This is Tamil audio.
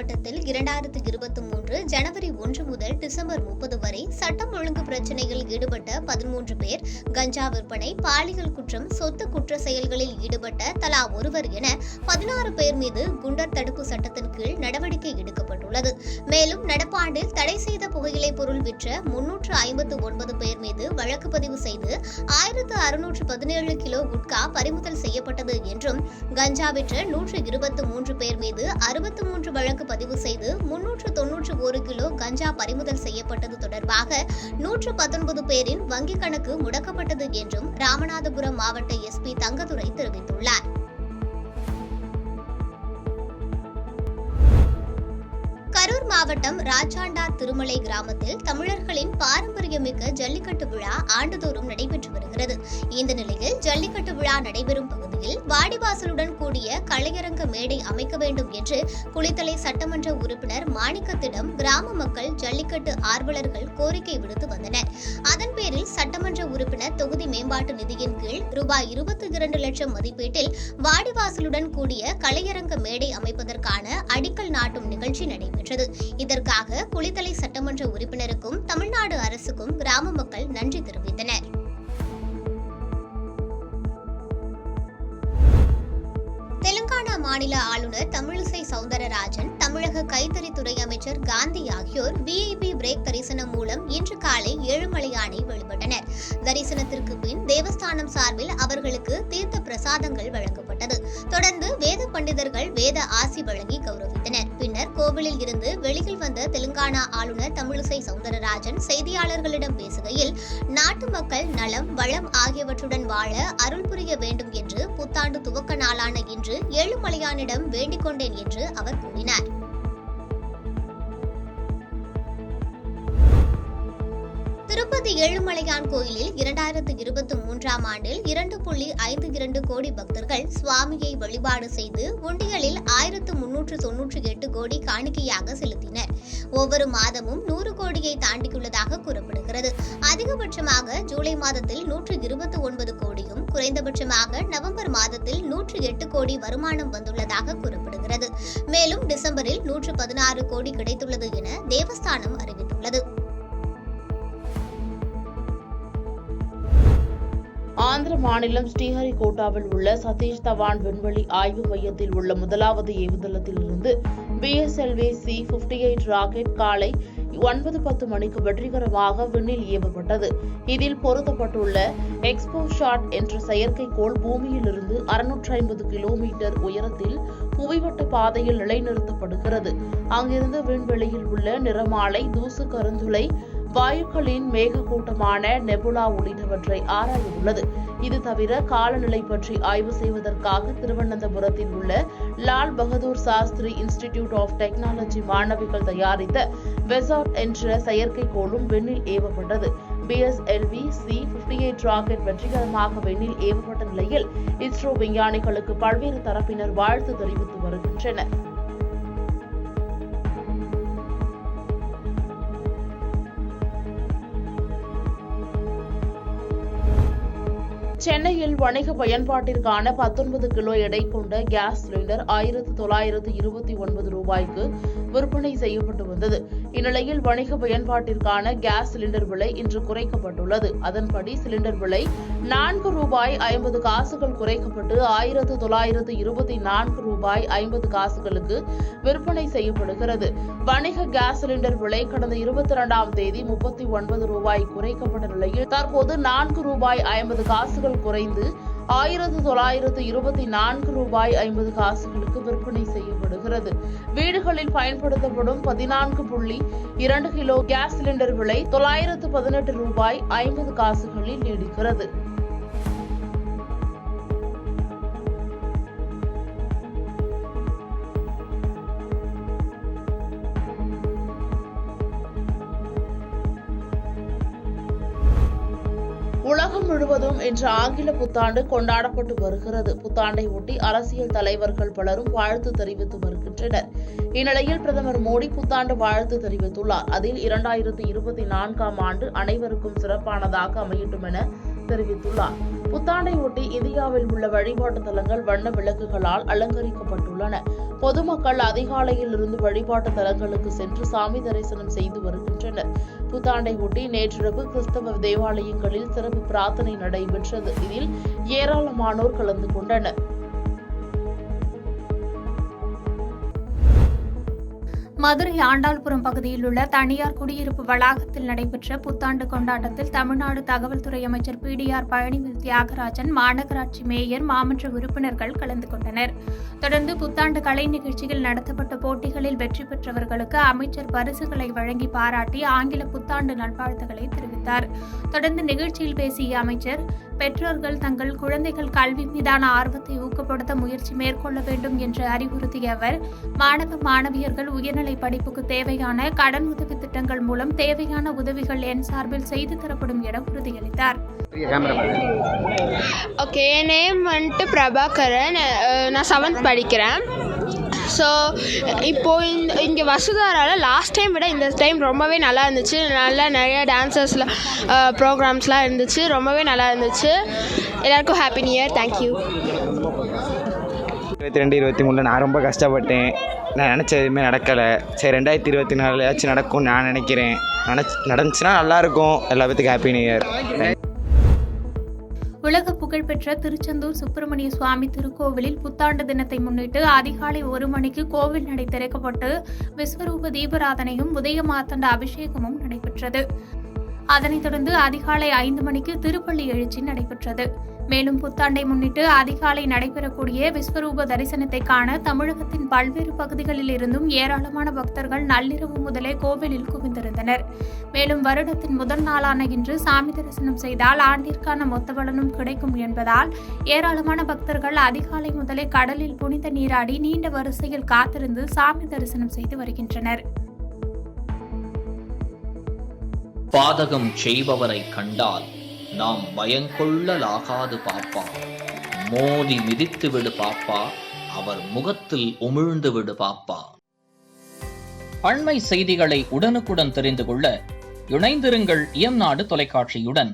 மாவட்டத்தில் 2023 ஜனவரி 1 முதல் டிசம்பர் 30 வரை சட்டம் ஒழுங்கு பிரச்சினையில் ஈடுபட்ட 13 பேர், கஞ்சா விற்பனை, பாலியல் குற்றம், சொத்து குற்ற செயல்களில் ஈடுபட்ட தலா ஒருவர் என 16 பேர் மீது குண்டர் தடுப்பு சட்டத்தின் கீழ் நடவடிக்கை எடுக்கப்பட்டுள்ளது. மேலும் நடப்பாண்டில் தடை செய்த புகையிலை பொருள் விற்ற 359 பேர் மீது வழக்கு பதிவு செய்து 1617 கிலோ குட்கா பறிமுதல் செய்யப்பட்டது என்றும், கஞ்சா விற்ற 123 பேர் மீது 63 வழக்கு பதிவு செய்து 391 கிலோ கஞ்சா பறிமுதல் செய்யப்பட்டது தொடர்பாக 119 பேரின் வங்கிக் கணக்கு முடக்கப்பட்டது என்றும் ராமநாதபுரம் மாவட்ட எஸ்பி தங்கதுரை தெரிவித்துள்ளார். கரூர் மாவட்டம் ராச்சாண்டார் திருமலை கிராமத்தில் தமிழர்களின் பாரம்பரியமிக்க ஜல்லிக்கட்டு விழா ஆண்டுதோறும் நடைபெற்று வருகிறது. இந்த நிலையில் ஜல்லிக்கட்டு விழா நடைபெறும் பகுதியில் வாடிவாசலுடன் கூடிய கலையரங்க மேடை அமைக்க வேண்டும் என்று குளித்தலை சட்டமன்ற உறுப்பினர் மாணிக்கத்திடம் கிராம மக்கள், ஜல்லிக்கட்டு ஆர்வலர்கள் கோரிக்கை விடுத்து வந்தனர். அதன் பேரில் சட்டமன்ற உறுப்பினர் தொகுதி மேம்பாட்டு நிதியின் கீழ் ரூபாய் 22 லட்சம் மதிப்பீட்டில் வாடிவாசலுடன் கூடிய கலையரங்க மேடை அமைப்பதற்கான அடிக்கல் நாட்டும் நிகழ்ச்சி நடைபெற்றது. இதற்காக குளித்தலை சட்டமன்ற உறுப்பினருக்கும் தமிழ்நாடு அரசுக்கும் கிராம மக்கள் நன்றி தெரிவித்தனர். தெலுங்கானா மாநில ஆளுநர் தமிழிசை சவுந்தரராஜன், தமிழக கைத்தறித்துறை அமைச்சர் காந்தி ஆகியோர் விஐபி பிரேக் தரிசனம் மூலம் இன்று காலை ஏழுமலையானை வழிபட்டனர். தரிசனத்திற்கு பின் தேவஸ்தானம் சார்பில் அவர்களுக்கு தீர்த்த பிரசாதங்கள் வழங்கப்பட்டது. தொடர்ந்து வேத பண்டிதர்கள் வேத ஆசி வழங்கி கௌரவித்தனர். பின்னர் கோவிலில் இருந்து வெளியில் வந்த தெலுங்கானா ஆளுநர் தமிழிசை சவுந்தரராஜன் செய்தியாளர்களிடம் பேசுகையில், நாட்டு மக்கள் நலம், வளம் ஆகியவற்றுடன் வாழ அருள் புரிய வேண்டும் என்று புத்தாண்டு துவக்க நாளான இன்று ஏழுமலையானிடம் வேண்டிக் கொண்டேன் என்று அவர் கூறினார். திருப்பதி ஏழுமலையான் கோயிலில் 2023ஆம் ஆண்டில் 2.52 கோடி பக்தர்கள் சுவாமியை வழிபாடு செய்து உண்டியலில் 1398 கோடி காணிக்கையாக செலுத்தினர். ஒவ்வொரு மாதமும் 100 கோடியை தாண்டியுள்ளதாக கூறப்படுகிறது. அதிகபட்சமாக ஜூலை மாதத்தில் 129 கோடியும், குறைந்தபட்சமாக நவம்பர் மாதத்தில் 108 கோடி வருமானம் வந்துள்ளதாக கூறப்படுகிறது. மேலும் டிசம்பரில் 116 கோடி கிடைத்துள்ளது என தேவஸ்தானம் அறிவித்துள்ளது. ஆந்திர மாநிலம் ஸ்ரீஹரிகோட்டாவில் உள்ள சதீஷ் தவான் விண்வெளி ஆய்வு மையத்தில் உள்ள முதலாவது ஏவுதளத்தில் இருந்து BSLV C-58 ராக்கெட் காலை 9:10 மணிக்கு வெற்றிகரமாக விண்ணில் ஏவப்பட்டது. இதில் பொருத்தப்பட்டுள்ள எக்ஸ்போசாட் என்ற செயற்கைக்கோள் பூமியிலிருந்து 650 கிலோமீட்டர் உயரத்தில் புவிவட்ட பாதையில் நிலைநிறுத்தப்படுகிறது. அங்கிருந்து விண்வெளியில் உள்ள நிறமாலை, தூசு, கருந்துளை, வாயுக்களின் மேகக்கூட்டமான நெபுலா உள்ளிட்டவற்றை ஆராயவுள்ளது. இது தவிர காலநிலை பற்றி ஆய்வு செய்வதற்காக திருவனந்தபுரத்தில் உள்ள Lal Bahadur Shastri institute of technology மாணவிகள் தயாரித்த வெசாட் என்ற செயற்கைக்கோளும் விண்ணில் ஏவப்பட்டது. BSLV C-58 ராக்கெட் வெற்றிகரமாக விண்ணில் ஏவப்பட்ட நிலையில் இஸ்ரோ விஞ்ஞானிகளுக்கு பல்வேறு தரப்பினர் வாழ்த்து தெரிவித்து வருகின்றனர். சென்னையில் வணிக பயன்பாட்டிற்கான 19 கிலோ எடை கொண்ட கேஸ் சிலிண்டர் 1929 ரூபாய்க்கு விற்பனை செய்யப்பட்டு வந்தது. இந்நிலையில் வணிக பயன்பாட்டிற்கான கேஸ் சிலிண்டர் விலை இன்று குறைக்கப்பட்டுள்ளது. அதன்படி சிலிண்டர் விலை 4 ரூபாய் 50 காசுகள் குறைக்கப்பட்டு 1924 ரூபாய் 50 காசுகளுக்கு விற்பனை செய்யப்படுகிறது. வணிக கேஸ் சிலிண்டர் விலை கடந்த 22ஆம் தேதி 39 ரூபாய் குறைக்கப்பட்ட நிலையில் தற்போது 4 ரூபாய் 50 காசுகள் குறைந்து 1924 ரூபாய் 50 காசுகளுக்கு விற்பனை செய்யப்படுகிறது. வீடுகளில் பயன்படுத்தப்படும் 14.2 கிலோ கேஸ் சிலிண்டர் விலை 918 ரூபாய் 50 காசுகளில் நீடிக்கிறது. உலகம் முழுவதும் இன்று ஆங்கில புத்தாண்டு கொண்டாடப்பட்டு வருகிறது. புத்தாண்டை ஒட்டி அரசியல் தலைவர்கள் பலரும் வாழ்த்து தெரிவித்து வருகின்றனர். இந்நிலையில் பிரதமர் மோடி புத்தாண்டு வாழ்த்து தெரிவித்துள்ளார். அதில் 2024ஆம் ஆண்டு அனைவருக்கும் சிறப்பானதாக அமையட்டும் என தெரிவித்துள்ளார். புத்தாண்டை ஒட்டி இந்தியாவில் உள்ள வழிபாட்டு தலங்கள் வண்ண விளக்குகளால் அலங்கரிக்கப்பட்டுள்ளன. பொதுமக்கள் அதிகாலையில் இருந்து வழிபாட்டு தலங்களுக்கு சென்று சாமி தரிசனம் செய்து வருகின்றனர். புத்தாண்டை ஒட்டி நேற்றிரவு கிறிஸ்தவ தேவாலயங்களில் சிறப்பு பிரார்த்தனை நடைபெற்றது. இதில் ஏராளமானோர் கலந்து கொண்டனர். மதுரை ஆண்டாள்புரம் பகுதியில் உள்ள தனியார் குடியிருப்பு வளாகத்தில் நடைபெற்ற புத்தாண்டு கொண்டாட்டத்தில் தமிழ்நாடு தகவல் துறை அமைச்சர் PDR பழனிவேல் தியாகராஜன், மாநகராட்சி மேயர், மாமன்ற உறுப்பினர்கள் கலந்து கொண்டனர். தொடர்ந்து புத்தாண்டு கலை நிகழ்ச்சியில் நடத்தப்பட்ட போட்டிகளில் வெற்றி பெற்றவர்களுக்கு அமைச்சர் பரிசுகளை வழங்கி பாராட்டி ஆங்கில புத்தாண்டு நல்வாழ்த்துக்களை தெரிவித்தார். தொடர்ந்து நிகழ்ச்சியில் பேசிய அமைச்சர், பெற்றோர்கள் தங்கள் குழந்தைகள் கல்வி மீதான ஆர்வத்தை ஊக்கப்படுத்த முயற்சி மேற்கொள்ள வேண்டும் என்று அறிவுறுத்திய அவர், மாணவ மாணவியர்கள் உயர்நிலை படிப்புக்கு தேவையான கடன் உதவி திட்டங்கள் மூலம் தேவையான உதவிகள் என் சார்பில் செய்து தரப்படும் என உறுதியளித்தார். ஓகே, என் நேம் வந்துட்டு பிரபாகரன். நான் 7th படிக்கிறேன். ஸோ இப்போது இங்கே வசுதாரால லாஸ்ட் டைம் விட இந்த டைம் ரொம்பவே நல்லா இருந்துச்சு. நிறைய டான்சர்ஸில் ப்ரோக்ராம்ஸ்லாம் இருந்துச்சு. ரொம்பவே நல்லா இருந்துச்சு. எல்லாருக்கும் ஹாப்பி நியூ இயர். தேங்க்யூ. 2022-23 நான் ரொம்ப கஷ்டப்பட்டேன். நான் நினச்ச எதுவுமே நடக்கலை. சரி, 2024 நடக்கும்னு நான் நினைக்கிறேன். நடந்துச்சுன்னா நல்லாயிருக்கும். எல்லா பேத்துக்கும் ஹாப்பி நியூ இயர். உலக புகழ்பெற்ற திருச்செந்தூர் சுப்பிரமணிய சுவாமி திருக்கோவிலில் புத்தாண்டு தினத்தை முன்னிட்டு அதிகாலை 1 மணிக்கு கோவில் நடை திறக்கப்பட்டு விஸ்வரூப தீபாராதனையும் உதய மார்த்தண்ட அபிஷேகமும் நடைபெற்றது. அதனைத் தொடர்ந்து அதிகாலை 5 மணிக்கு திருப்பள்ளி எழுச்சி நடைபெற்றது. மேலும் புத்தாண்டை முன்னிட்டு அதிகாலை நடைபெறக்கூடிய விஸ்வரூப தரிசனத்தை காண தமிழகத்தின் பல்வேறு பகுதிகளில் இருந்தும் ஏராளமான பக்தர்கள் நள்ளிரவு முதலே கோவிலில் குவிந்திருந்தனர். மேலும் வருடத்தின் முதல் நாளான இன்று சாமி தரிசனம் செய்தால் ஆண்டிற்கான மொத்த பலனும் கிடைக்கும் என்பதால் ஏராளமான பக்தர்கள் அதிகாலை முதலே கடலில் புனித நீராடி நீண்ட வரிசையில் காத்திருந்து சாமி தரிசனம் செய்து வருகின்றனர். பாதகம் செய்பவரை கண்டால் நாம் பயங்கொள்ளலாகாது பாப்பா. மோதி மிதித்து விடு பாப்பா, அவர் முகத்தில் உமிழ்ந்து விடு பாப்பா. அண்மை செய்திகளை உடனுக்குடன் தெரிந்து கொள்ள இணைந்திருங்கள் இயம்நாடு தொலைக்காட்சியுடன்.